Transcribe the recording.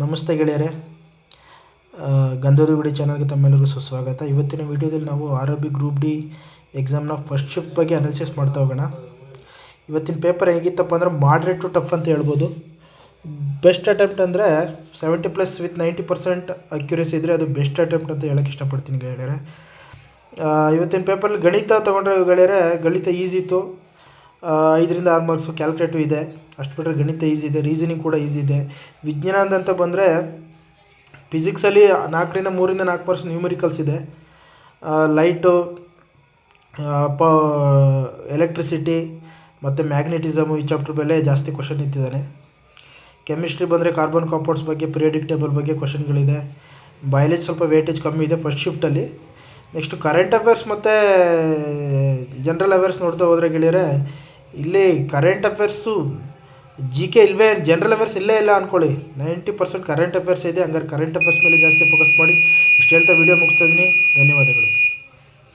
ನಮಸ್ತೆ ಗೆಳೆಯರೆ, ಗಂಧದ ಗುಡಿ ಚಾನಲ್ಗೆ ತಮ್ಮೆಲ್ಲರಿಗೂ ಸುಸ್ವಾಗತ. ಇವತ್ತಿನ ವಿಡಿಯೋದಲ್ಲಿ ನಾವು RRB ಗ್ರೂಪ್ ಡಿ ಎಕ್ಸಾಮ್ನ ಫಸ್ಟ್ ಶಿಫ್ಟ್ ಬಗ್ಗೆ ಅನಾಲಿಸಿಸ್ ಮಾಡ್ತಾ ಹೋಗೋಣ. ಇವತ್ತಿನ ಪೇಪರ್ ಹೇಗಿತ್ತಪ್ಪ ಅಂದರೆ ಮಾಡ್ರೇಟ್ ಟು ಟಫ್ ಅಂತ ಹೇಳ್ಬೋದು. ಬೆಸ್ಟ್ ಅಟೆಂಪ್ಟ್ ಅಂದರೆ 70+ ವಿತ್ 90% ಅಕ್ಯುರೇಸಿ ಇದ್ದರೆ ಅದು ಬೆಸ್ಟ್ ಅಟೆಂಪ್ಟ್ ಅಂತ ಹೇಳೋಕ್ಕೆ ಇಷ್ಟಪಡ್ತೀನಿ ಗೆಳೆಯರೆ. ಇವತ್ತಿನ ಪೇಪರಲ್ಲಿ ಗಣಿತ ತೊಗೊಂಡ್ರೆ ಗೆಳೆಯರೆ, ಗಣಿತ ಈಸಿ ಇತ್ತು. 5ರಿಂದ 6 ಮಾರ್ಕ್ಸು ಕ್ಯಾಲ್ಕುಲೇಟಿವ್ ಇದೆ. ಅಷ್ಟು ಬಿಟ್ಟರೆ ಗಣಿತ ಈಸಿ ಇದೆ, ರೀಸನಿಂಗ್ ಕೂಡ ಈಸಿ ಇದೆ. ವಿಜ್ಞಾನದಂತ ಬಂದರೆ ಫಿಸಿಕ್ಸಲ್ಲಿ 4ರಿಂದ 4 ಮಾರ್ಕ್ಸ್ ನ್ಯೂಮರಿಕಲ್ಸ್ ಇದೆ. ಲೈಟು, ಎಲೆಕ್ಟ್ರಿಸಿಟಿ ಮತ್ತು ಮ್ಯಾಗ್ನೆಟಿಸಮು ಈ ಚಾಪ್ಟರ್ ಮೇಲೆ ಜಾಸ್ತಿ ಕ್ವಶನ್ ಇತ್ತಿದ್ದಾನೆ. ಕೆಮಿಸ್ಟ್ರಿ ಬಂದರೆ ಕಾರ್ಬನ್ ಕಾಂಪೌಂಡ್ಸ್ ಬಗ್ಗೆ, ಪಿರಿಯಾಡಿಕ್ ಟೇಬಲ್ ಬಗ್ಗೆ ಕ್ವಶನ್ಗಳಿದೆ. ಬಯಾಲಜಿ ಸ್ವಲ್ಪ ವೇಟೇಜ್ ಕಮ್ಮಿ ಇದೆ ಫಸ್ಟ್ ಶಿಫ್ಟಲ್ಲಿ. ನೆಕ್ಸ್ಟು ಕರೆಂಟ್ ಅಫೇರ್ಸ್ ಮತ್ತು ಜನರಲ್ ಅವೇರ್ಸ್ ನೋಡ್ತಾ ಹೋದರೆ ಗೆಳೆಯರೆ, ಇಲ್ಲಿ ಕರೆಂಟ್ ಅಫೇರ್ಸು GK ಇಲ್ಲವೇ, ಜನರಲ್ ಅವೇರ್ಸ್ ಇಲ್ಲೇ ಇಲ್ಲ ಅಂದ್ಕೊಳ್ಳಿ. 90% ಕರೆಂಟ್ ಅಫೇರ್ಸ್ ಇದೆ. ಹಂಗಾರೆ ಕರೆಂಟ್ ಅಫೇರ್ಸ್ ಮೇಲೆ ಜಾಸ್ತಿ ಫೋಕಸ್ ಮಾಡಿ. ಇಷ್ಟು ಹೇಳ್ತಾ ವಿಡಿಯೋ ಮುಗಿಸ್ತಾ ಇದ್ದೀನಿ. ಧನ್ಯವಾದಗಳು.